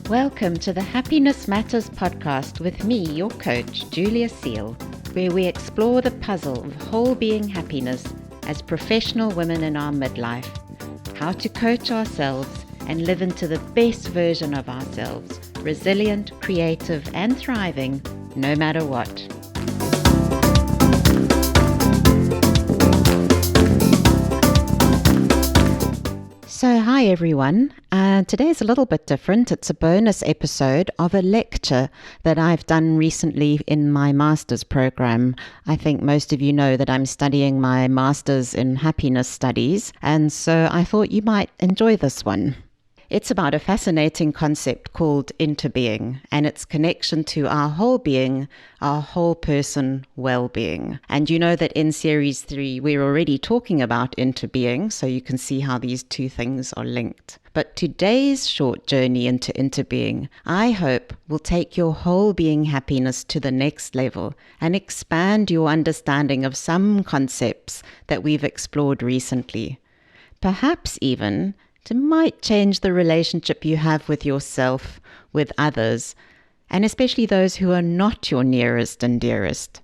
Welcome to the Happiness Matters podcast with me, your coach, Julia Seal, where we explore the puzzle of whole being happiness as professional women in our midlife, how to coach ourselves and live into the best version of ourselves, resilient, creative, and thriving, no matter what. So hi everyone, today's a little bit different. It's a bonus episode of a lecture that I've done recently in my master's program. I think most of you know that I'm studying my master's in happiness studies, and so I thought you might enjoy this one. It's about a fascinating concept called interbeing and its connection to our whole being, our whole person well-being. And you know that in Series 3, we're already talking about interbeing, so you can see how these two things are linked. But today's short journey into interbeing, I hope, will take your whole being happiness to the next level and expand your understanding of some concepts that we've explored recently. Perhaps even it might change the relationship you have with yourself, with others, and especially those who are not your nearest and dearest,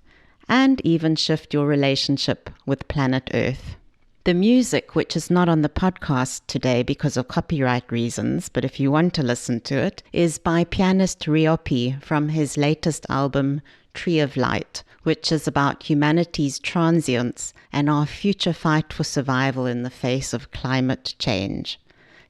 and even shift your relationship with planet Earth. The music, which is not on the podcast today because of copyright reasons, but if you want to listen to it, is by pianist Ryopi from his latest album, Tree of Light, which is about humanity's transience and our future fight for survival in the face of climate change.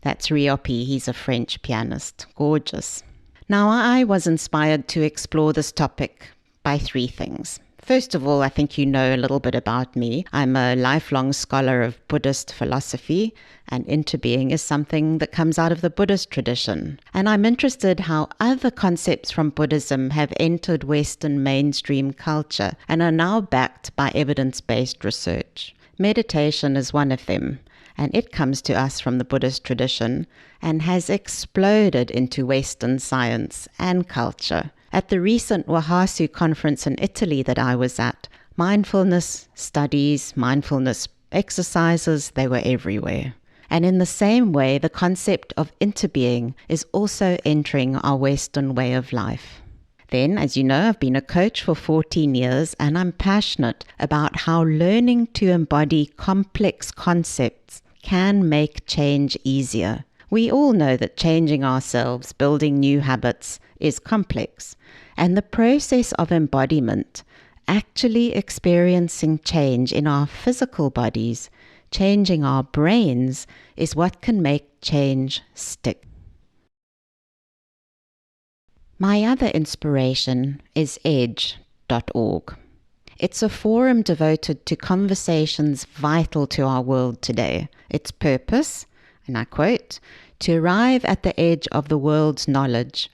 That's Ryopi, he's a French pianist. Gorgeous. Now, I was inspired to explore this topic by three things. First of all, I think you know a little bit about me. I'm a lifelong scholar of Buddhist philosophy, and interbeing is something that comes out of the Buddhist tradition. And I'm interested how other concepts from Buddhism have entered Western mainstream culture and are now backed by evidence-based research. Meditation is one of them. And it comes to us from the Buddhist tradition and has exploded into Western science and culture. At the recent Wahasu conference in Italy that I was at, mindfulness studies, mindfulness exercises, they were everywhere. And in the same way, the concept of interbeing is also entering our Western way of life. Then, as you know, I've been a coach for 14 years and I'm passionate about how learning to embody complex concepts can make change easier. We all know that changing ourselves, building new habits, is complex. And the process of embodiment, actually experiencing change in our physical bodies, changing our brains, is what can make change stick. My other inspiration is edge.org. It's a forum devoted to conversations vital to our world today. Its purpose, and I quote, to arrive at the edge of the world's knowledge,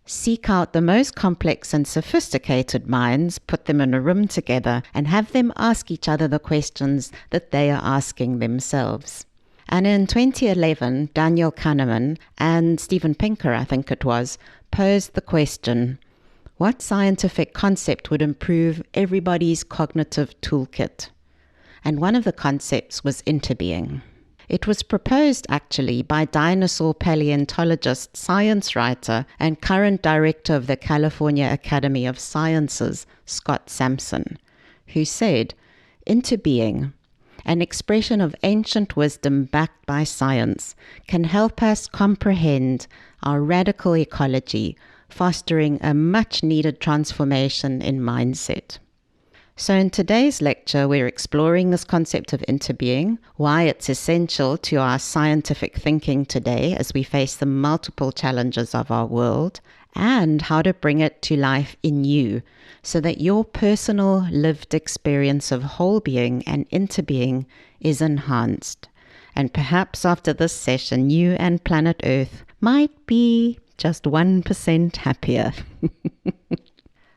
seek out the most complex and sophisticated minds, put them in a room together, and have them ask each other the questions that they are asking themselves. And in 2011, Daniel Kahneman and Steven Pinker, I think it was, posed the question, what scientific concept would improve everybody's cognitive toolkit? And one of the concepts was interbeing. It was proposed actually by dinosaur paleontologist, science writer, and current director of the California Academy of Sciences, Scott Sampson, who said, interbeing, an expression of ancient wisdom backed by science, can help us comprehend our radical ecology, fostering a much-needed transformation in mindset. So in today's lecture, we're exploring this concept of interbeing, why it's essential to our scientific thinking today as we face the multiple challenges of our world, and how to bring it to life in you so that your personal lived experience of whole being and interbeing is enhanced. And perhaps after this session, you and planet Earth might be just 1% happier.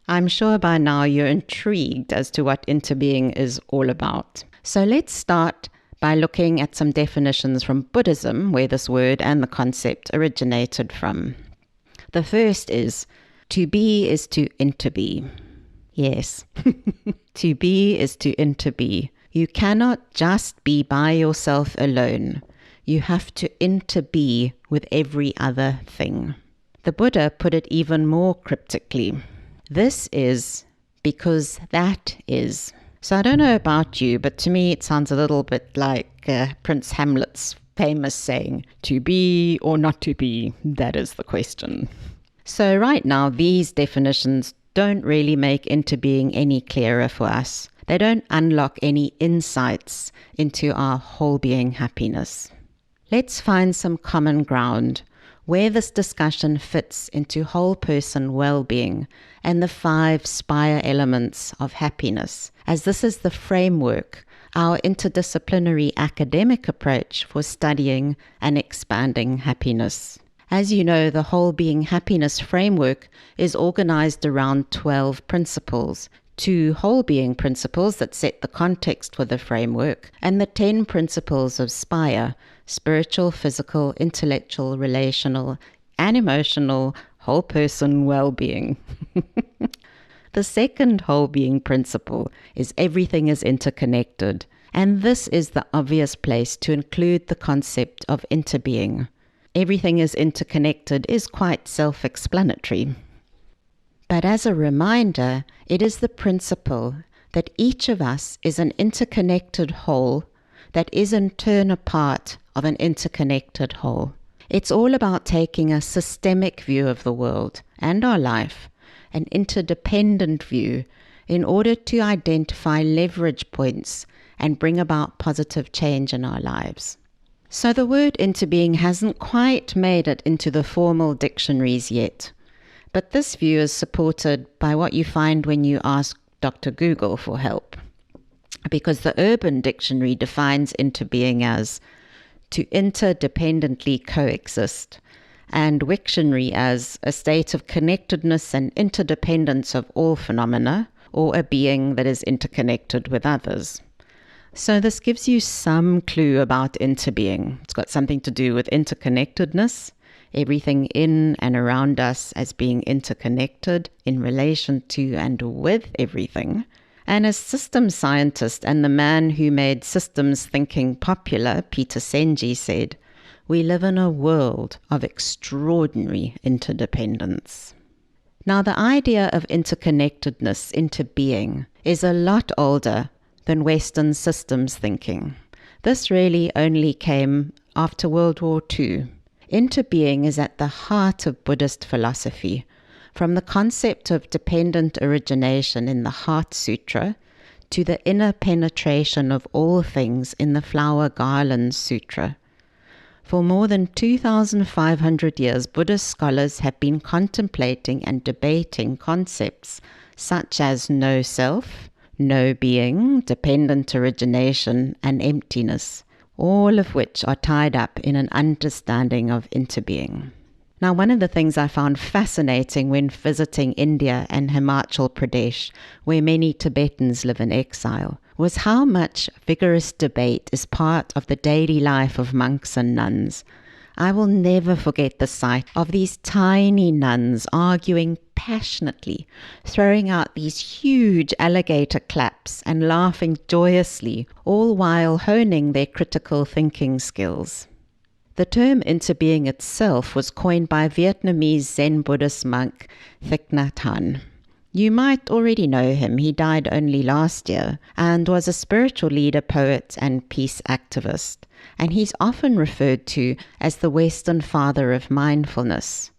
I'm sure by now you're intrigued as to what interbeing is all about. So let's start by looking at some definitions from Buddhism, where this word and the concept originated from. The first is, To be is to interbe. Yes, to be is to interbe. You cannot just be by yourself alone. You have to interbe with every other thing. The Buddha put it even more cryptically. This is because that is. So I don't know about you, but to me it sounds a little bit like Prince Hamlet's famous saying, to be or not to be, that is the question. So right now, these definitions don't really make interbeing any clearer for us. They don't unlock any insights into our whole being happiness. Let's find some common ground where this discussion fits into whole person well-being and the 5 spire elements of happiness, as this is the framework, our interdisciplinary academic approach for studying and expanding happiness. As you know, the whole being happiness framework is organized around 12 principles, 2 whole being principles that set the context for the framework, and the 10 principles of SPIRE, spiritual, physical, intellectual, relational, and emotional whole person well-being. The second whole being principle is everything is interconnected, and this is the obvious place to include the concept of interbeing. Everything is interconnected is quite self-explanatory. But as a reminder, it is the principle that each of us is an interconnected whole that is in turn a part of an interconnected whole. It's all about taking a systemic view of the world and our life, an interdependent view, in order to identify leverage points and bring about positive change in our lives. So the word interbeing hasn't quite made it into the formal dictionaries yet, but this view is supported by what you find when you ask Dr. Google for help, because the Urban Dictionary defines interbeing as to interdependently coexist, and Wiktionary as a state of connectedness and interdependence of all phenomena, or a being that is interconnected with others. So this gives you some clue about interbeing. It's got something to do with interconnectedness, everything in and around us as being interconnected in relation to and with everything. And as systems scientist and the man who made systems thinking popular, Peter Senge, said, we live in a world of extraordinary interdependence. Now, the idea of interconnectedness, interbeing, is a lot older than Western systems thinking. This really only came after World War II. Interbeing is at the heart of Buddhist philosophy, from the concept of dependent origination in the Heart Sutra to the inner penetration of all things in the Flower Garland Sutra. For more than 2,500 years, Buddhist scholars have been contemplating and debating concepts such as no self, no being, dependent origination, and emptiness, all of which are tied up in an understanding of interbeing. Now, one of the things I found fascinating when visiting India and Himachal Pradesh, where many Tibetans live in exile, was how much vigorous debate is part of the daily life of monks and nuns. I will never forget the sight of these tiny nuns arguing passionately, throwing out these huge alligator claps and laughing joyously, all while honing their critical thinking skills. The term interbeing itself was coined by Vietnamese Zen Buddhist monk Thich Nhat Hanh. You might already know him. He died only last year and was a spiritual leader, poet, and peace activist. And he's often referred to as the Western father of mindfulness.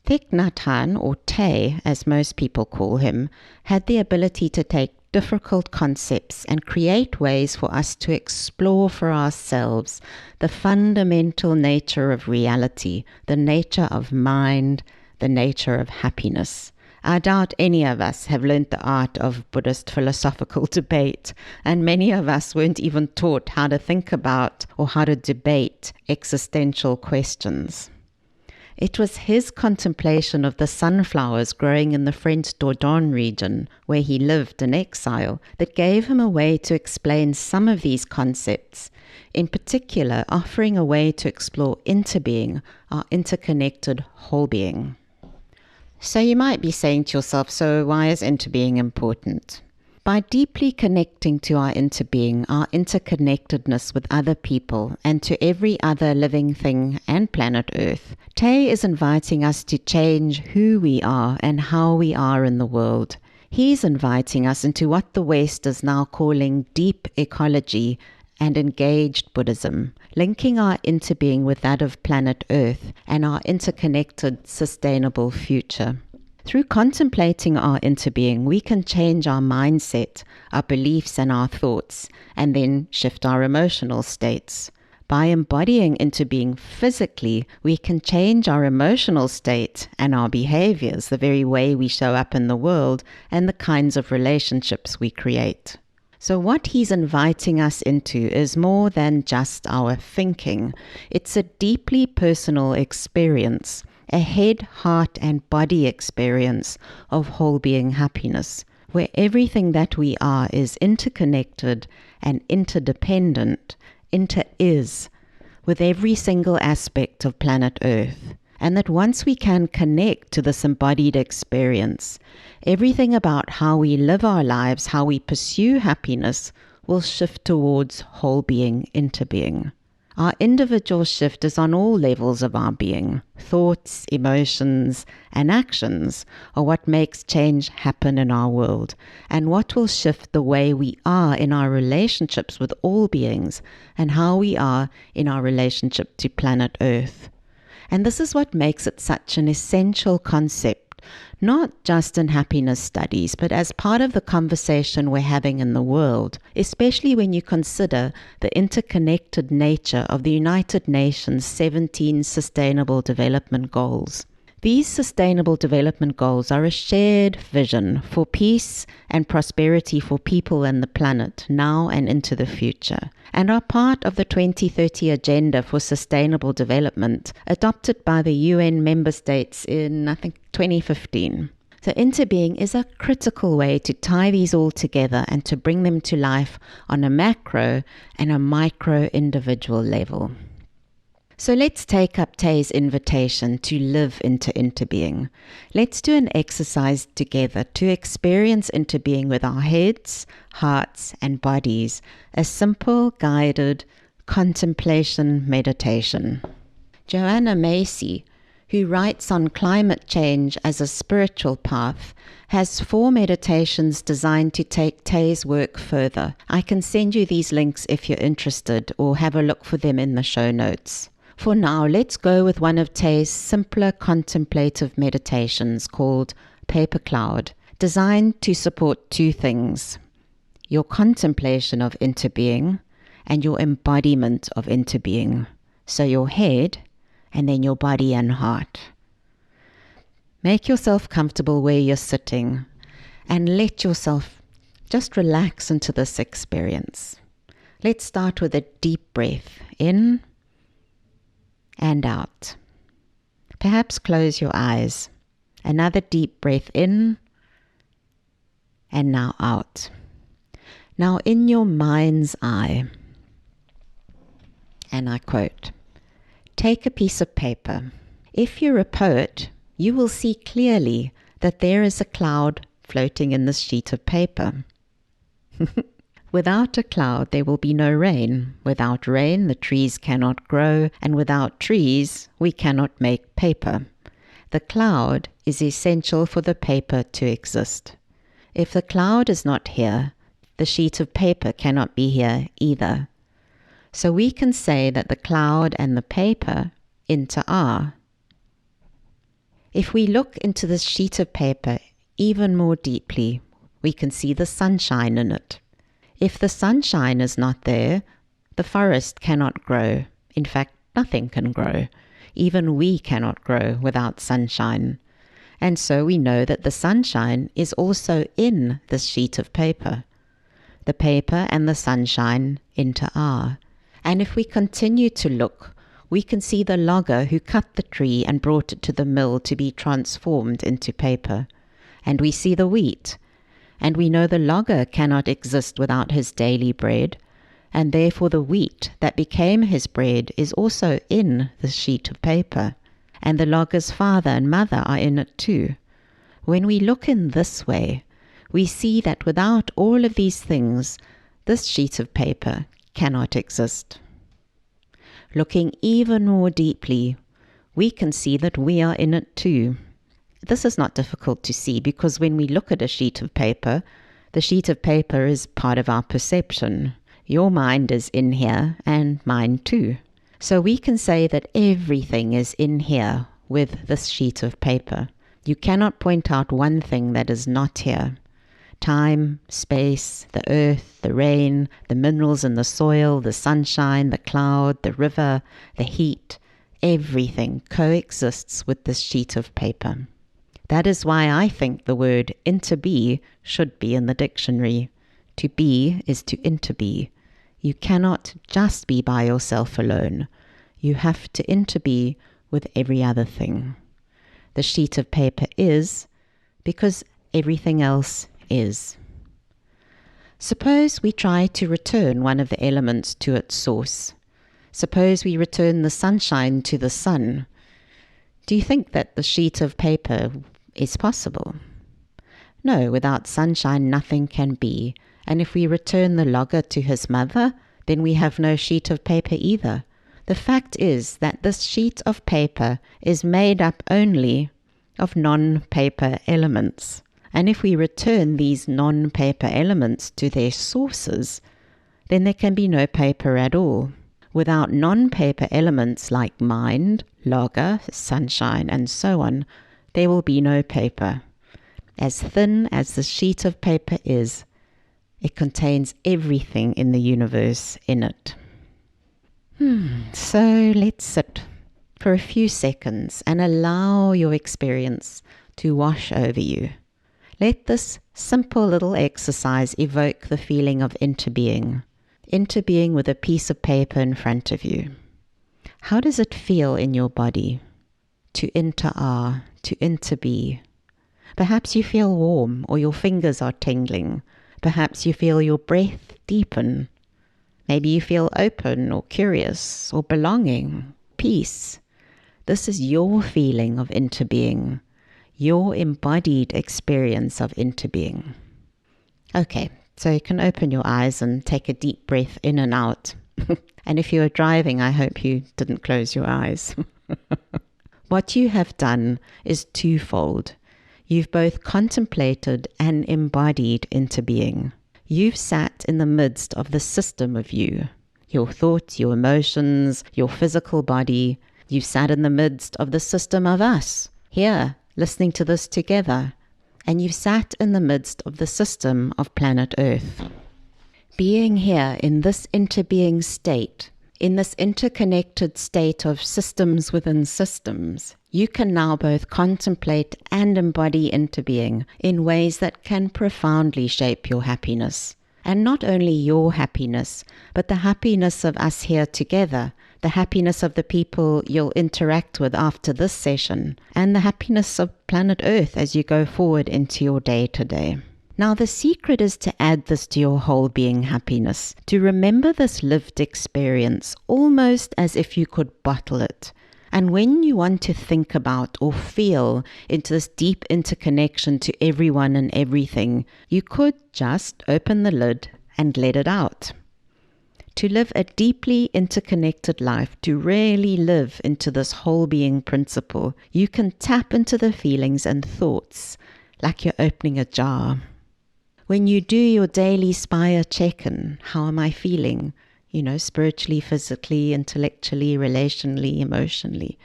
Thich Nhat Hanh, or Tay, as most people call him, had the ability to take difficult concepts and create ways for us to explore for ourselves the fundamental nature of reality, the nature of mind, the nature of happiness. I doubt any of us have learnt the art of Buddhist philosophical debate, and many of us weren't even taught how to think about or how to debate existential questions. It was his contemplation of the sunflowers growing in the French Dordogne region, where he lived in exile, that gave him a way to explain some of these concepts, in particular offering a way to explore interbeing, our interconnected whole being. So you might be saying to yourself, so why is interbeing important? By deeply connecting to our interbeing, our interconnectedness with other people and to every other living thing and planet Earth, Tay is inviting us to change who we are and how we are in the world. He's inviting us into what the West is now calling deep ecology and engaged Buddhism, linking our interbeing with that of planet Earth and our interconnected, sustainable future. Through contemplating our interbeing, we can change our mindset, our beliefs and our thoughts, and then shift our emotional states. By embodying interbeing physically, we can change our emotional state and our behaviors, the very way we show up in the world, and the kinds of relationships we create. So what he's inviting us into is more than just our thinking. It's a deeply personal experience, a head, heart, and body experience of whole-being happiness, where everything that we are is interconnected and interdependent, inter-is, with every single aspect of planet Earth. And that once we can connect to this embodied experience, everything about how we live our lives, how we pursue happiness, will shift towards whole-being interbeing. Our individual shift is on all levels of our being. Thoughts, emotions, and actions are what makes change happen in our world, and what will shift the way we are in our relationships with all beings, and how we are in our relationship to planet Earth. And this is what makes it such an essential concept, not just in happiness studies, but as part of the conversation we're having in the world, especially when you consider the interconnected nature of the United Nations 17 Sustainable Development Goals. These Sustainable Development Goals are a shared vision for peace and prosperity for people and the planet now and into the future, and are part of the 2030 Agenda for Sustainable Development adopted by the UN member states in, 2015. So interbeing is a critical way to tie these all together and to bring them to life on a macro and a micro individual level. So let's take up Tay's invitation to live into interbeing. Let's do an exercise together to experience interbeing with our heads, hearts, and bodies, a simple, guided contemplation meditation. Joanna Macy, who writes on climate change as a spiritual path, has 4 meditations designed to take Tay's work further. I can send you these links if you're interested, or have a look for them in the show notes. For now, let's go with one of Tay's simpler contemplative meditations called Paper Cloud, designed to support 2 things: your contemplation of interbeing and your embodiment of interbeing. So your head, and then your body and heart. Make yourself comfortable where you're sitting, and let yourself just relax into this experience. Let's start with a deep breath in and out. Perhaps close your eyes. Another deep breath in and now out. Now in your mind's eye, and I quote, take a piece of paper. If you're a poet, you will see clearly that there is a cloud floating in this sheet of paper. Without a cloud, there will be no rain. Without rain, the trees cannot grow, and without trees, we cannot make paper. The cloud is essential for the paper to exist. If the cloud is not here, the sheet of paper cannot be here either. So we can say that the cloud and the paper inter-are. If we look into this sheet of paper even more deeply, we can see the sunshine in it. If the sunshine is not there, the forest cannot grow. In fact, nothing can grow. Even we cannot grow without sunshine. And so we know that the sunshine is also in this sheet of paper. The paper and the sunshine inter-are. And if we continue to look, we can see the logger who cut the tree and brought it to the mill to be transformed into paper. And we see the wheat. And we know the logger cannot exist without his daily bread, and therefore the wheat that became his bread is also in the sheet of paper. And the logger's father and mother are in it too. When we look in this way, we see that without all of these things, this sheet of paper cannot exist. Looking even more deeply, we can see that we are in it too. This is not difficult to see because when we look at a sheet of paper, the sheet of paper is part of our perception. Your mind is in here and mine too. So we can say that everything is in here with this sheet of paper. You cannot point out one thing that is not here. Time, space, the earth, the rain, the minerals in the soil, the sunshine, the cloud, the river, the heat, everything coexists with this sheet of paper. That is why I think the word interbe should be in the dictionary. To be is to interbe. You cannot just be by yourself alone. You have to interbe with every other thing. The sheet of paper is because everything else is. Suppose we try to return one of the elements to its source. Suppose we return the sunshine to the sun. Do you think that the sheet of paper is possible? No, without sunshine nothing can be. And if we return the logger to his mother, then we have no sheet of paper either. The fact is that this sheet of paper is made up only of non-paper elements. And if we return these non-paper elements to their sources, then there can be no paper at all. Without non-paper elements like mind, logger, sunshine, and so on, there will be no paper. As thin as the sheet of paper is, it contains everything in the universe in it. So let's sit for a few seconds and allow your experience to wash over you. Let this simple little exercise evoke the feeling of interbeing. Interbeing with a piece of paper in front of you. How does it feel in your body? To inter-are, to interbe. Perhaps you feel warm or your fingers are tingling. Perhaps you feel your breath deepen. Maybe you feel open or curious or belonging, peace. This is your feeling of interbeing, your embodied experience of interbeing. Okay, so you can open your eyes and take a deep breath in and out. And if you are driving, I hope you didn't close your eyes. What you have done is twofold. You've both contemplated and embodied interbeing. You've sat in the midst of the system of you, your thoughts, your emotions, your physical body. You've sat in the midst of the system of us, here, listening to this together. And you've sat in the midst of the system of planet Earth. Being here in this interbeing state, in this interconnected state of systems within systems, you can now both contemplate and embody interbeing in ways that can profoundly shape your happiness. And not only your happiness, but the happiness of us here together, the happiness of the people you'll interact with after this session, and the happiness of planet Earth as you go forward into your day-to-day. Now, the secret is to add this to your whole being happiness, to remember this lived experience almost as if you could bottle it. And when you want to think about or feel into this deep interconnection to everyone and everything, you could just open the lid and let it out. To live a deeply interconnected life, to really live into this whole being principle, you can tap into the feelings and thoughts like you're opening a jar. When you do your daily Spire check-in, how am I feeling? Spiritually, physically, intellectually, relationally, emotionally.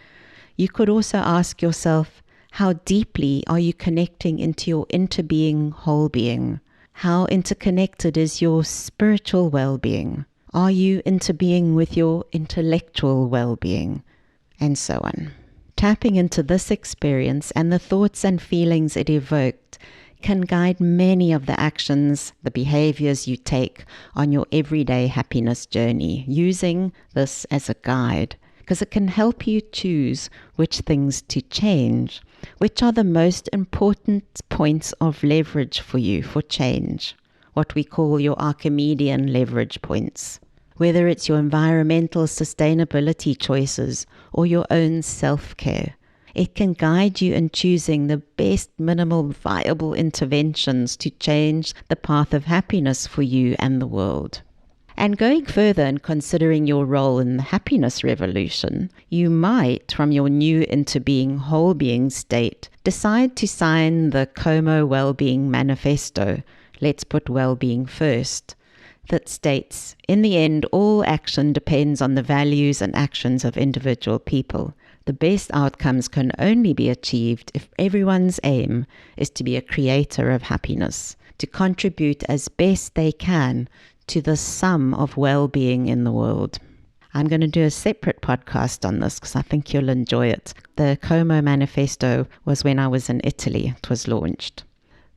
You could also ask yourself, how deeply are you connecting into your interbeing whole being? How interconnected is your spiritual well-being? Are you interbeing with your intellectual well-being? And so on. Tapping into this experience and the thoughts and feelings it evoked can guide many of the actions, the behaviors you take on your everyday happiness journey, using this as a guide, because it can help you choose which things to change, which are the most important points of leverage for you for change, what we call your Archimedean leverage points. Whether it's your environmental sustainability choices or your own self-care, It can guide you in choosing the best minimal viable interventions to change the path of happiness for you and the world. And going further and considering your role in the happiness revolution, you might, from your new Interbeing Wholebeing state, decide to sign the Como Wellbeing Manifesto, Let's Put Wellbeing First, that states, in the end, all action depends on the values and actions of individual people. The best outcomes can only be achieved if everyone's aim is to be a creator of happiness, to contribute as best they can to the sum of well-being in the world. I'm going to do a separate podcast on this because I think you'll enjoy it. The Como Manifesto was when I was in Italy. It was launched.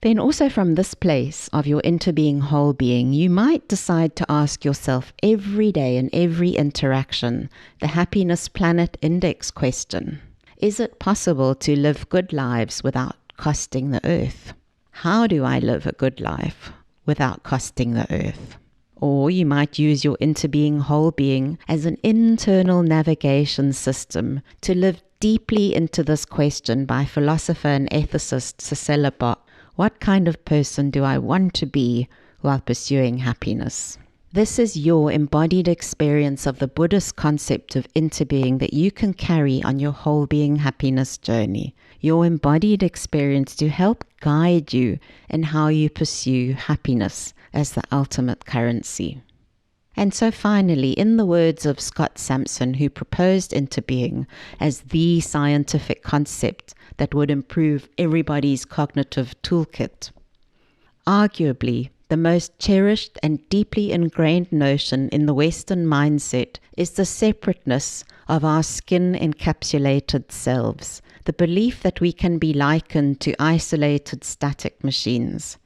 Then also from this place of your interbeing whole being, you might decide to ask yourself every day in every interaction the Happiness Planet Index question. Is it possible to live good lives without costing the earth? How do I live a good life without costing the earth? Or you might use your interbeing whole being as an internal navigation system to live deeply into this question by philosopher and ethicist Cicely Bach. What kind of person do I want to be while pursuing happiness? This is your embodied experience of the Buddhist concept of interbeing that you can carry on your whole being happiness journey. Your embodied experience to help guide you in how you pursue happiness as the ultimate currency. And so finally, in the words of Scott Sampson, who proposed interbeing as the scientific concept that would improve everybody's cognitive toolkit, arguably, the most cherished and deeply ingrained notion in the Western mindset is the separateness of our skin-encapsulated selves, the belief that we can be likened to isolated static machines.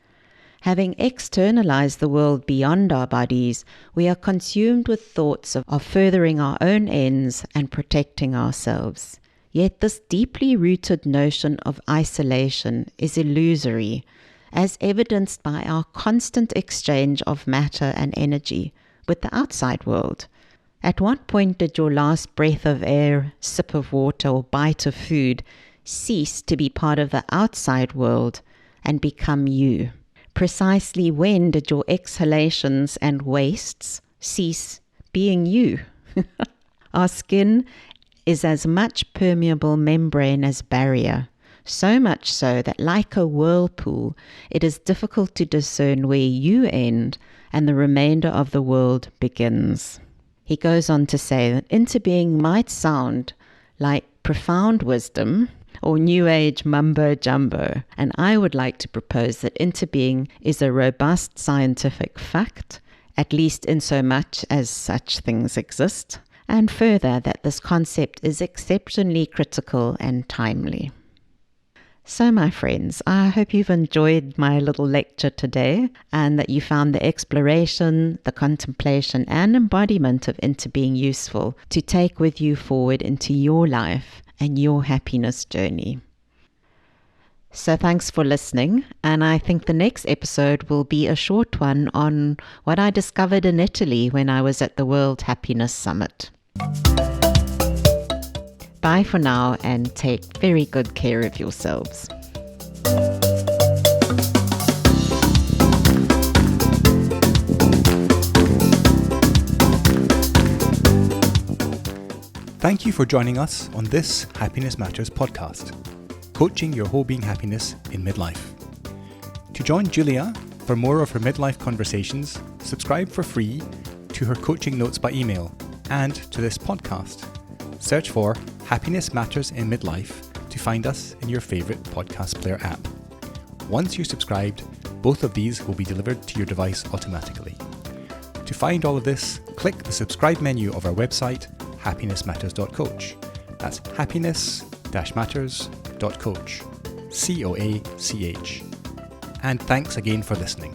Having externalized the world beyond our bodies, we are consumed with thoughts of furthering our own ends and protecting ourselves. Yet this deeply rooted notion of isolation is illusory, as evidenced by our constant exchange of matter and energy with the outside world. At what point did your last breath of air, sip of water, or bite of food cease to be part of the outside world and become you? Precisely when did your exhalations and wastes cease being you? Our skin is as much permeable membrane as barrier, so much so that like a whirlpool, it is difficult to discern where you end and the remainder of the world begins. He goes on to say that interbeing might sound like profound wisdom or New Age mumbo-jumbo, and I would like to propose that interbeing is a robust scientific fact, at least in so much as such things exist, and further that this concept is exceptionally critical and timely. So my friends, I hope you've enjoyed my little lecture today and that you found the exploration, the contemplation and embodiment of interbeing useful to take with you forward into your life and your happiness journey. So thanks for listening, and I think the next episode will be a short one on what I discovered in Italy when I was at the World Happiness Summit. Bye for now and take very good care of yourselves. Thank you for joining us on this Happiness Matters podcast, coaching your whole being happiness in midlife. To join Julia for more of her midlife conversations, subscribe for free to her coaching notes by email and to this podcast. Search for Happiness Matters in Midlife to find us in your favourite podcast player app. Once you're subscribed, both of these will be delivered to your device automatically. To find all of this, click the subscribe menu of our website, Happiness-Matters.coach. That's Happiness-Matters.coach. COACH. And thanks again for listening.